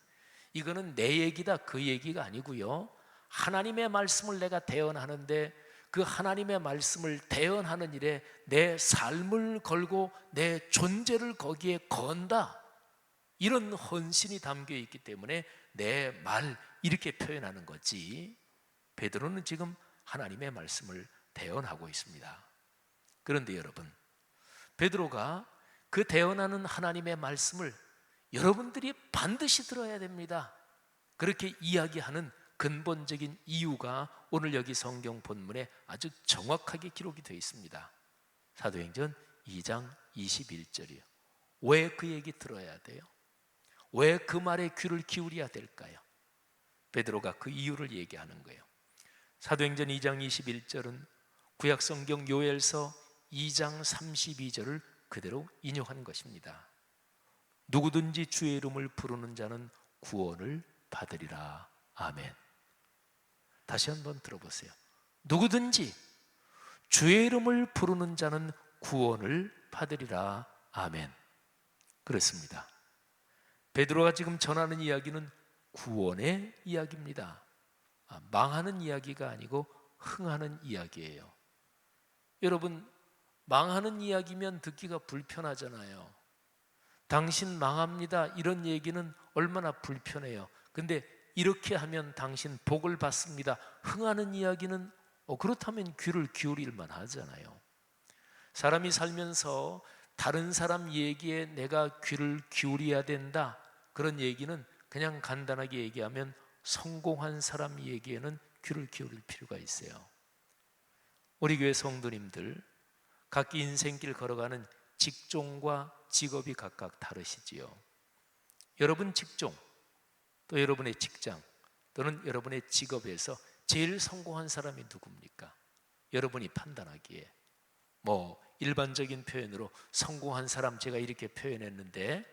이거는 내 얘기다 그 얘기가 아니고요, 하나님의 말씀을 내가 대언하는데 그 하나님의 말씀을 대언하는 일에 내 삶을 걸고 내 존재를 거기에 건다, 이런 헌신이 담겨 있기 때문에 내 말 이렇게 표현하는 거지, 베드로는 지금 하나님의 말씀을 대언하고 있습니다. 그런데 여러분, 베드로가 그 대언하는 하나님의 말씀을 여러분들이 반드시 들어야 됩니다. 그렇게 이야기하는 근본적인 이유가 오늘 여기 성경 본문에 아주 정확하게 기록이 되어 있습니다. 사도행전 2장 21절이요. 왜 그 얘기 들어야 돼요? 왜 그 말에 귀를 기울여야 될까요? 베드로가 그 이유를 얘기하는 거예요. 사도행전 2장 21절은 구약성경 요엘서 2장 32절을 그대로 인용한 것입니다. 누구든지 주의 이름을 부르는 자는 구원을 받으리라. 아멘. 다시 한번 들어보세요. 누구든지 주의 이름을 부르는 자는 구원을 받으리라. 아멘. 그렇습니다. 베드로가 지금 전하는 이야기는 구원의 이야기입니다. 망하는 이야기가 아니고 흥하는 이야기예요. 여러분, 망하는 이야기면 듣기가 불편하잖아요. 당신 망합니다, 이런 얘기는 얼마나 불편해요. 근데 이렇게 하면 당신 복을 받습니다, 흥하는 이야기는 그렇다면 귀를 기울일 만하잖아요. 사람이 살면서 다른 사람 얘기에 내가 귀를 기울여야 된다, 그런 얘기는 그냥 간단하게 얘기하면 성공한 사람 얘기에는 귀를 기울일 필요가 있어요. 우리 교회 성도님들 각기 인생길 걸어가는 직종과 직업이 각각 다르시지요. 여러분 직종, 또 여러분의 직장, 또는 여러분의 직업에서 제일 성공한 사람이 누굽니까? 여러분이 판단하기에 일반적인 표현으로 성공한 사람 제가 이렇게 표현했는데,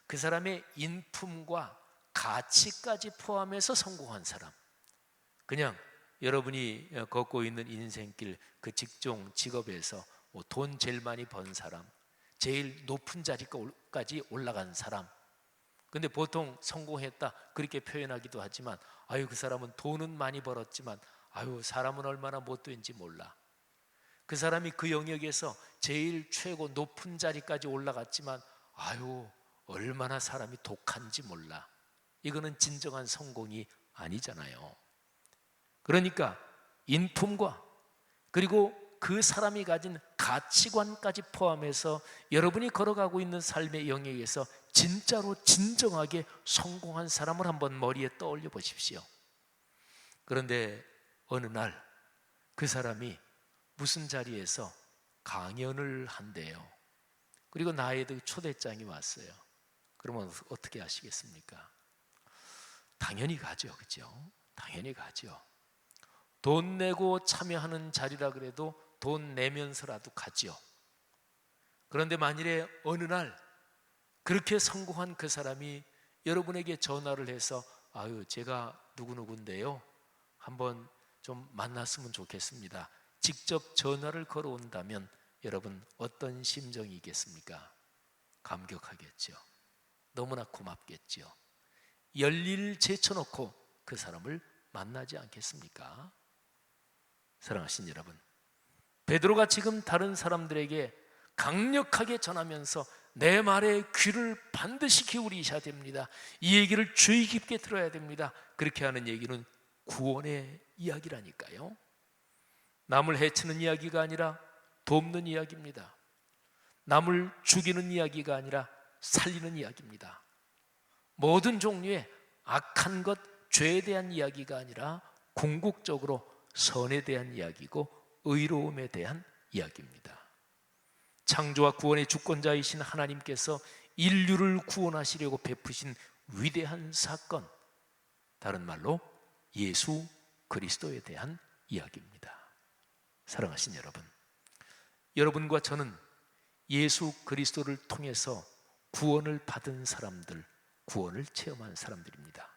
그 사람의 인품과 가치까지 포함해서 성공한 사람, 그냥 여러분이 걷고 있는 인생길 그 직종, 직업에서 돈 제일 많이 번 사람, 제일 높은 자리까지 올라간 사람, 근데 보통 성공했다 그렇게 표현하기도 하지만 그 사람은 돈은 많이 벌었지만 사람은 얼마나 못된지 몰라. 그 사람이 그 영역에서 제일 최고 높은 자리까지 올라갔지만 얼마나 사람이 독한지 몰라. 이거는 진정한 성공이 아니잖아요. 그러니까 인품과 그리고 그 사람이 가진 가치관까지 포함해서 여러분이 걸어가고 있는 삶의 영역에서 진짜로 진정하게 성공한 사람을 한번 머리에 떠올려 보십시오. 그런데 어느 날 그 사람이 무슨 자리에서 강연을 한대요. 그리고 나에도 초대장이 왔어요. 그러면 어떻게 하시겠습니까? 당연히 가죠. 그죠? 당연히 가죠. 돈 내고 참여하는 자리라 그래도 돈 내면서라도 가죠. 그런데 만일에 어느 날 그렇게 성공한 그 사람이 여러분에게 전화를 해서 제가 누구누구인데요, 한번 좀 만났으면 좋겠습니다, 직접 전화를 걸어온다면 여러분 어떤 심정이겠습니까? 감격하겠죠. 너무나 고맙겠죠. 열일 제쳐놓고 그 사람을 만나지 않겠습니까? 사랑하신 여러분, 베드로가 지금 다른 사람들에게 강력하게 전하면서 내 말에 귀를 반드시 기울이셔야 됩니다, 이 얘기를 주의 깊게 들어야 됩니다, 그렇게 하는 얘기는 구원의 이야기라니까요. 남을 해치는 이야기가 아니라 돕는 이야기입니다. 남을 죽이는 이야기가 아니라 살리는 이야기입니다. 모든 종류의 악한 것, 죄에 대한 이야기가 아니라 궁극적으로 선에 대한 이야기고 의로움에 대한 이야기입니다. 창조와 구원의 주권자이신 하나님께서 인류를 구원하시려고 베푸신 위대한 사건, 다른 말로 예수 그리스도에 대한 이야기입니다. 사랑하신 여러분, 여러분과 저는 예수 그리스도를 통해서 구원을 받은 사람들, 구원을 체험한 사람들입니다.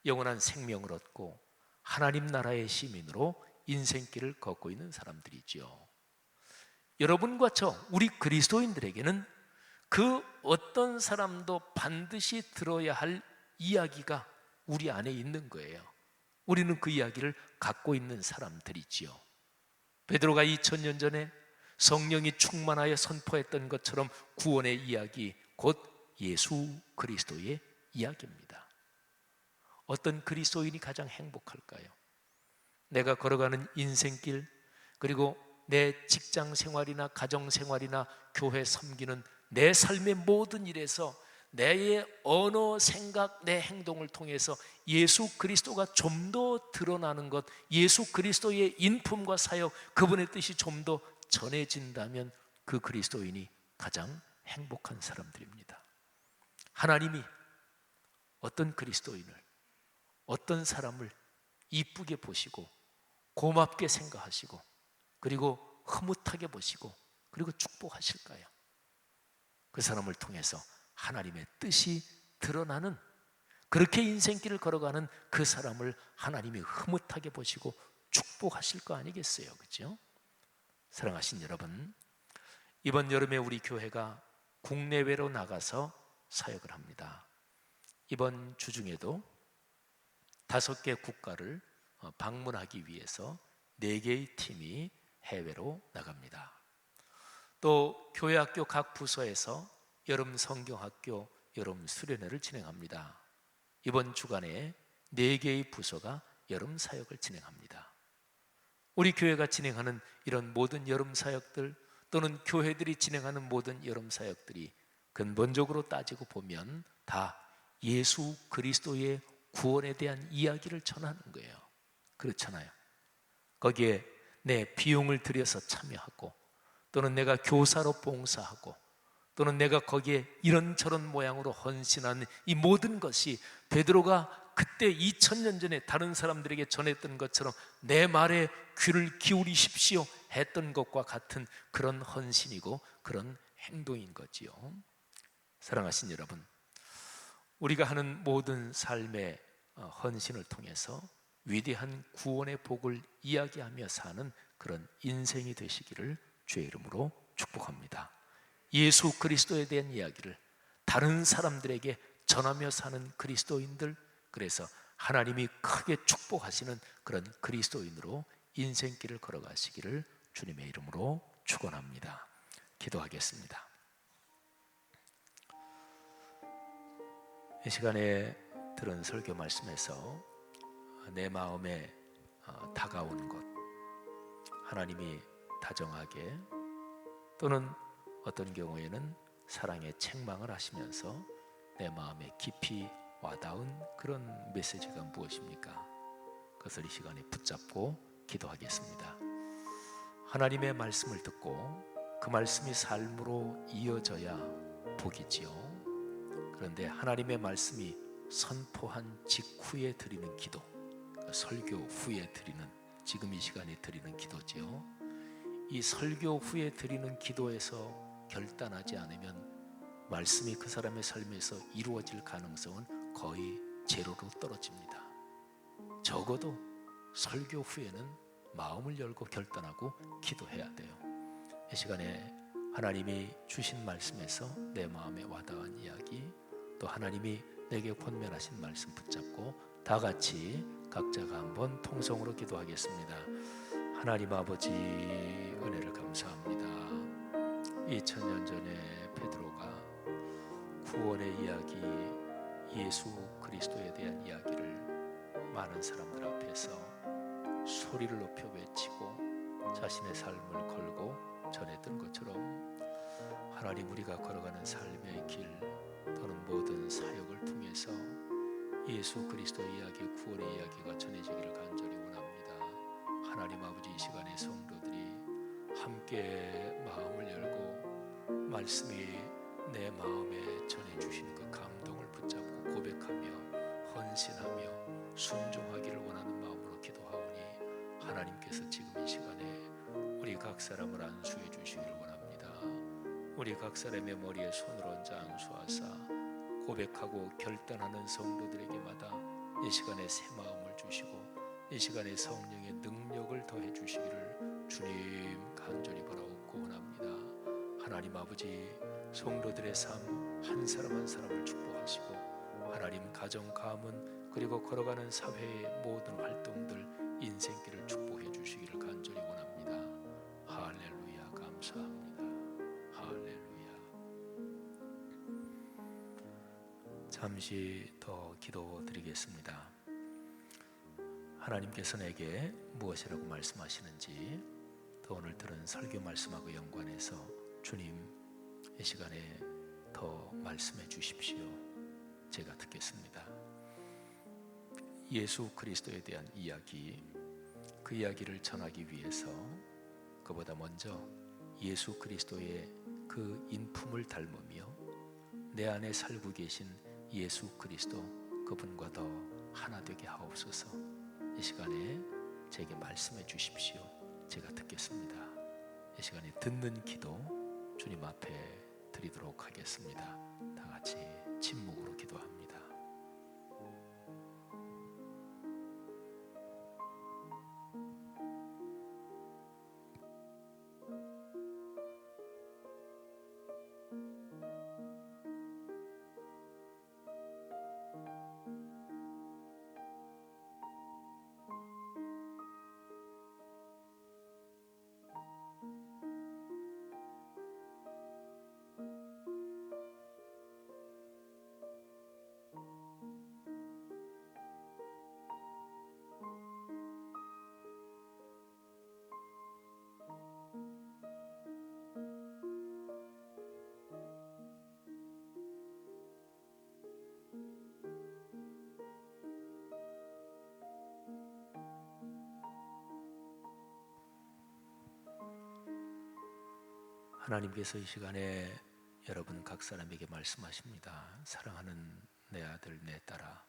영원한 생명을 얻고 하나님 나라의 시민으로 인생길을 걷고 있는 사람들이죠. 여러분과 저, 우리 그리스도인들에게는 그 어떤 사람도 반드시 들어야 할 이야기가 우리 안에 있는 거예요. 우리는 그 이야기를 갖고 있는 사람들이지요. 베드로가 2000년 전에 성령이 충만하여 선포했던 것처럼 구원의 이야기, 곧 예수 그리스도의 이야기입니다. 어떤 그리스도인이 가장 행복할까요? 내가 걸어가는 인생길, 그리고 내 직장 생활이나 가정 생활이나 교회 섬기는 내 삶의 모든 일에서 내 언어, 생각, 내 행동을 통해서 예수 그리스도가 좀 더 드러나는 것, 예수 그리스도의 인품과 사역, 그분의 뜻이 좀 더 전해진다면 그 그리스도인이 가장 행복한 사람들입니다. 하나님이 어떤 그리스도인을, 어떤 사람을 이쁘게 보시고 고맙게 생각하시고 그리고 흐뭇하게 보시고 그리고 축복하실까요? 그 사람을 통해서 하나님의 뜻이 드러나는, 그렇게 인생길을 걸어가는 그 사람을 하나님이 흐뭇하게 보시고 축복하실 거 아니겠어요? 그렇죠? 사랑하신 여러분, 이번 여름에 우리 교회가 국내외로 나가서 사역을 합니다. 이번 주중에도 5개 국가를 방문하기 위해서 4개의 팀이 해외로 나갑니다. 또 교회학교 각 부서에서 여름 성경학교, 여름 수련회를 진행합니다. 이번 주간에 4개의 부서가 여름 사역을 진행합니다. 우리 교회가 진행하는 이런 모든 여름 사역들, 또는 교회들이 진행하는 모든 여름 사역들이 근본적으로 따지고 보면 다 예수 그리스도의 구원에 대한 이야기를 전하는 거예요. 그렇잖아요. 거기에 내 비용을 들여서 참여하고, 또는 내가 교사로 봉사하고, 또는 내가 거기에 이런저런 모양으로 헌신하는 이 모든 것이 베드로가 그때 2000년 전에 다른 사람들에게 전했던 것처럼 내 말에 귀를 기울이십시오 했던 것과 같은 그런 헌신이고 그런 행동인 거지요. 사랑하신 여러분, 우리가 하는 모든 삶의 헌신을 통해서 위대한 구원의 복을 이야기하며 사는 그런 인생이 되시기를 주의 이름으로 축복합니다. 예수 그리스도에 대한 이야기를 다른 사람들에게 전하며 사는 그리스도인들, 그래서 하나님이 크게 축복하시는 그런 그리스도인으로 인생길을 걸어가시기를 주님의 이름으로 축원합니다. 기도하겠습니다. 이 시간에 들은 설교 말씀에서 내 마음에 다가오는 것, 하나님이 다정하게 또는 어떤 경우에는 사랑의 책망을 하시면서 내 마음에 깊이 와닿은 그런 메시지가 무엇입니까? 그것을 이 시간에 붙잡고 기도하겠습니다. 하나님의 말씀을 듣고 그 말씀이 삶으로 이어져야 복이지요. 그런데 하나님의 말씀이 선포한 직후에 드리는 기도, 설교 후에 드리는, 지금 이 시간에 드리는 기도지요. 이 설교 후에 드리는 기도에서 결단하지 않으면 말씀이 그 사람의 삶에서 이루어질 가능성은 거의 제로로 떨어집니다. 적어도 설교 후에는 마음을 열고 결단하고 기도해야 돼요. 이 시간에 하나님이 주신 말씀에서 내 마음에 와닿은 이야기, 또 하나님이 내게 권면하신 말씀 붙잡고 다 같이 각자가 한번 통성으로 기도하겠습니다. 하나님 아버지, 은혜를 감사합니다. 2000년 전에 베드로가 구원의 이야기, 예수 그리스도에 대한 이야기를 많은 사람들 앞에서 소리를 높여 외치고 자신의 삶을 걸고 전했던 것처럼, 하나님, 우리가 걸어가는 삶의 길 또는 모든 사역을 통해서 예수 그리스도의 이야기, 구원의 이야기가 전해지기를 간절히 원합니다. 하나님 아버지, 이 시간에 성도들이 함께 마음을 열고 말씀이 내 마음에 전해주시는 그 감동을 붙잡고 고백하며 헌신하며 순종하기를 원하는 마음으로 기도하오니, 하나님께서 지금 이 시간에 우리 각 사람을 안수해 주시기를 원합니다. 우리 각 사람의 머리에 손을 얹어 안수하사 고백하고 결단하는 성도들에게마다 이 시간에 새 마음을 주시고 이 시간에 성령의 능력을 더해 주시기를 주님 간절히 바라옵고 원합니다. 하나님 아버지, 성도들의 삶 한 사람 한 사람을 축복하시고 하나님 가정, 가문, 그리고 걸어가는 사회의 모든 활동들, 인생길을 축복해 주시기를 간절히 원합니다. 할렐루야, 감사합니다. 할렐루야. 잠시 더 기도드리겠습니다. 하나님께서 내게 무엇이라고 말씀하시는지, 또 오늘 들은 설교 말씀하고 연관해서 주님, 이 시간에 더 말씀해 주십시오. 제가 듣겠습니다. 예수 그리스도에 대한 이야기, 그 이야기를 전하기 위해서 그보다 먼저 예수 그리스도의 그 인품을 닮으며 내 안에 살고 계신 예수 그리스도 그분과 더 하나 되게 하옵소서. 이 시간에 제게 말씀해 주십시오. 제가 듣겠습니다. 이 시간에 듣는 기도 주님 앞에 드리도록 하겠습니다. 다 같이 침묵으로 기도합니다. 하나님께서 이 시간에 여러분 각 사람에게 말씀하십니다. 사랑하는 내 아들 내 딸아,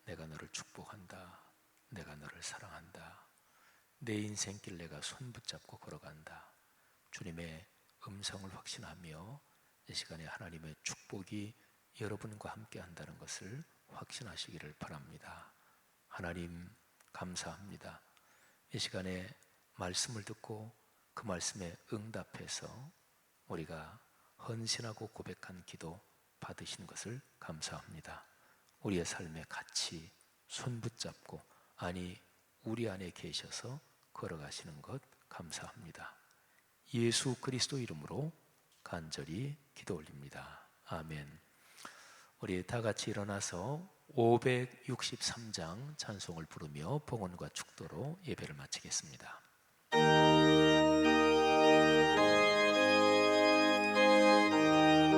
내가 너를 축복한다. 내가 너를 사랑한다. 내 인생길 내가 손 붙잡고 걸어간다. 주님의 음성을 확신하며 이 시간에 하나님의 축복이 여러분과 함께 한다는 것을 확신하시기를 바랍니다. 하나님 감사합니다. 이 시간에 말씀을 듣고 그 말씀에 응답해서 우리가 헌신하고 고백한 기도 받으시는 것을 감사합니다. 우리의 삶에 같이 손 붙잡고, 아니 우리 안에 계셔서 걸어가시는 것 감사합니다. 예수 그리스도 이름으로 간절히 기도 올립니다. 아멘. 우리 다 같이 일어나서 563장 찬송을 부르며 봉헌과 축도로 예배를 마치겠습니다.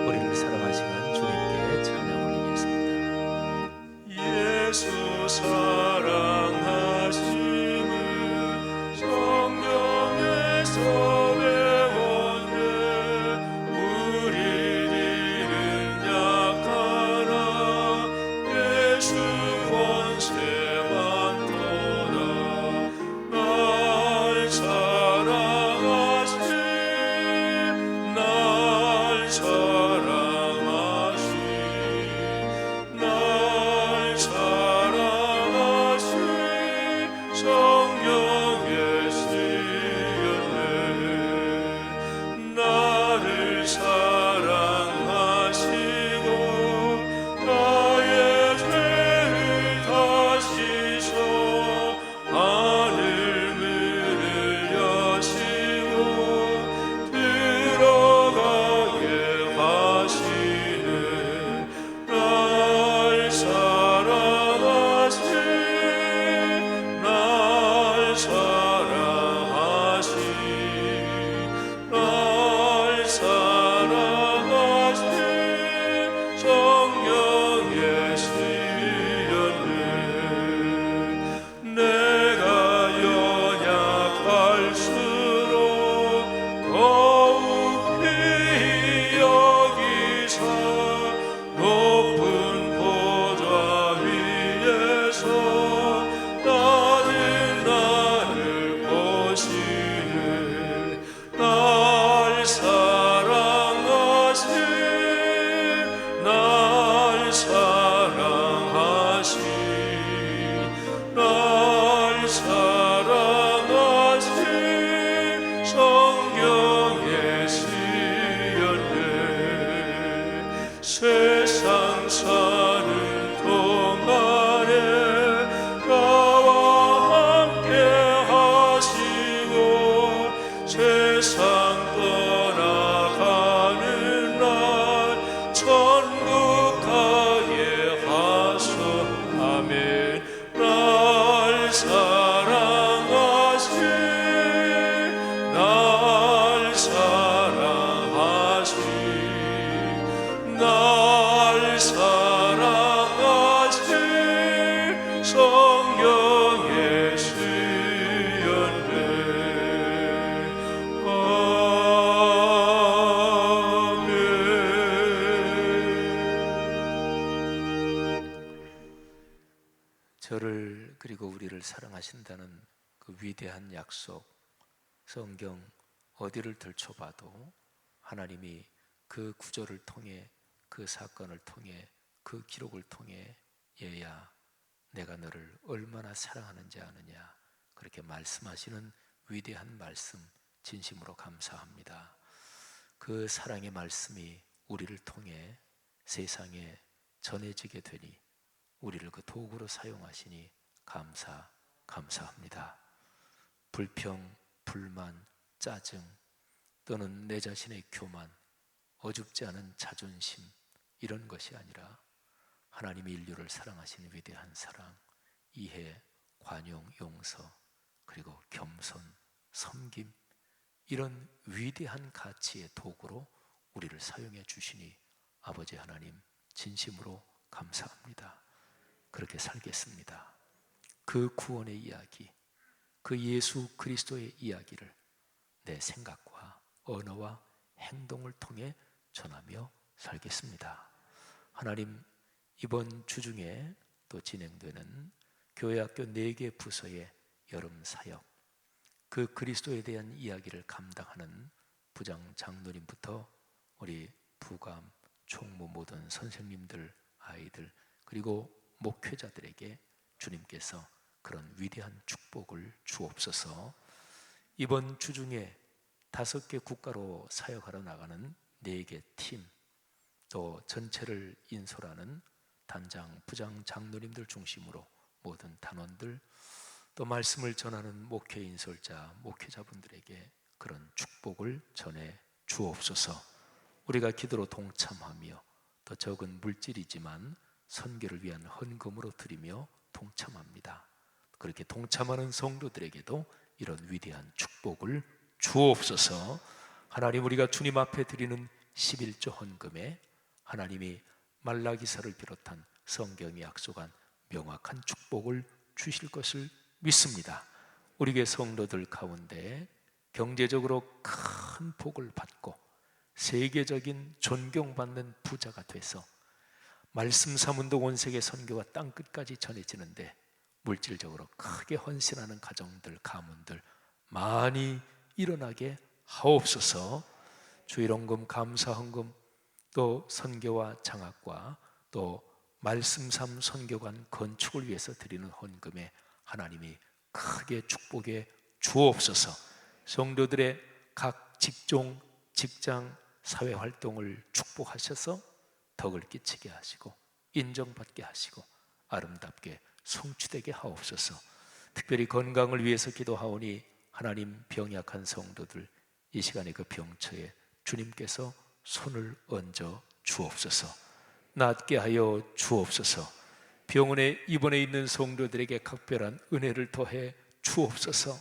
우리를 사랑하시는 주님께 찬양 올리겠습니다. 예수 사랑하심을 성경에서 배웠네. 우리들은 약하나 예수 권세만 떠나 날 사랑하신 날 사랑하신 날 사랑하신 성령의 쓰였네. 나를 사랑하시고 나의 죄를 다 씻어 하늘문을 여시고 들어가게 하시네. 날 사랑하신 날 사랑하신 날 사랑하신 성령의 쓰였네. 내가 연약할수록 더욱 귀히 여기사 높은 보좌 위에서 나는 나를 보시네. 날 사랑하신 날 사랑하신 날 사랑하신 성경에 쓰였네. 세상 사는 동안에 나와 함께 하시고 저를 그리고 우리를 사랑하신다는 그 위대한 약속, 성경 어디를 들춰봐도 하나님이 그 구절을 통해, 그 사건을 통해, 그 기록을 통해 얘야 내가 너를 얼마나 사랑하는지 아느냐 그렇게 말씀하시는 위대한 말씀 진심으로 감사합니다. 그 사랑의 말씀이 우리를 통해 세상에 전해지게 되니 우리를 그 도구로 사용하시니 감사합니다. 불평, 불만, 짜증 또는 내 자신의 교만, 어줍지 않은 자존심 이런 것이 아니라 하나님이 인류를 사랑하시는 위대한 사랑, 이해, 관용, 용서 그리고 겸손, 섬김 이런 위대한 가치의 도구로 우리를 사용해 주시니 아버지 하나님 진심으로 감사합니다. 그렇게 살겠습니다. 그 구원의 이야기, 그 예수 그리스도의 이야기를 내 생각과 언어와 행동을 통해 전하며 살겠습니다. 하나님, 이번 주 중에 또 진행되는 교회학교 4개 부서의 여름 사역, 그 그리스도에 대한 이야기를 감당하는 부장 장로님부터 우리 부감, 총무 모든 선생님들, 아이들 그리고 목회자들에게 주님께서 그런 위대한 축복을 주옵소서. 이번 주 중에 5개 국가로 사역하러 나가는 4개 팀, 또 전체를 인솔하는 단장, 부장, 장로님들 중심으로 모든 단원들, 또 말씀을 전하는 목회 인솔자, 목회자분들에게 그런 축복을 전해 주옵소서. 우리가 기도로 동참하며 또 적은 물질이지만 선교를 위한 헌금으로 드리며 동참합니다. 그렇게 동참하는 성도들에게도 이런 위대한 축복을 주옵소서. 하나님, 우리가 주님 앞에 드리는 11조 헌금에 하나님이 말라기서를 비롯한 성경이 약속한 명확한 축복을 주실 것을 믿습니다. 우리 교회 성도들 가운데 경제적으로 큰 복을 받고 세계적인 존경받는 부자가 돼서 말씀 사문도 온 세계 선교가 땅끝까지 전해지는데 물질적으로 크게 헌신하는 가정들, 가문들 많이 일어나게 하옵소서. 주일헌금, 감사헌금, 또 선교와 장학과 또 말씀 삼 선교관 건축을 위해서 드리는 헌금에 하나님이 크게 축복해 주옵소서. 성도들의 각 직종, 직장, 사회활동을 축복하셔서 덕을 끼치게 하시고 인정받게 하시고 아름답게 성취되게 하옵소서. 특별히 건강을 위해서 기도하오니 하나님, 병약한 성도들 이 시간에 그 병처에 주님께서 손을 얹어 주옵소서. 낫게 하여 주옵소서. 병원에 입원해 있는 성도들에게 각별한 은혜를 더해 주옵소서.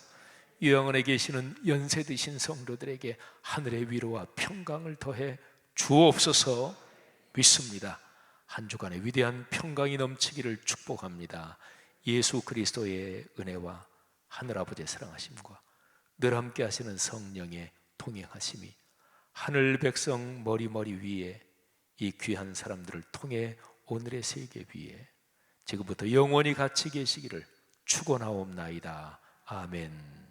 요양원에 계시는 연세 드신 성도들에게 하늘의 위로와 평강을 더해 주옵소서. 믿습니다. 한 주간의 위대한 평강이 넘치기를 축복합니다. 예수 그리스도의 은혜와 하늘아버지의 사랑하심과 늘 함께 하시는 성령의 동행하심이 하늘 백성 머리 위에 이 귀한 사람들을 통해 오늘의 세계 위에 지금부터 영원히 같이 계시기를 축원하옵나이다. 아멘.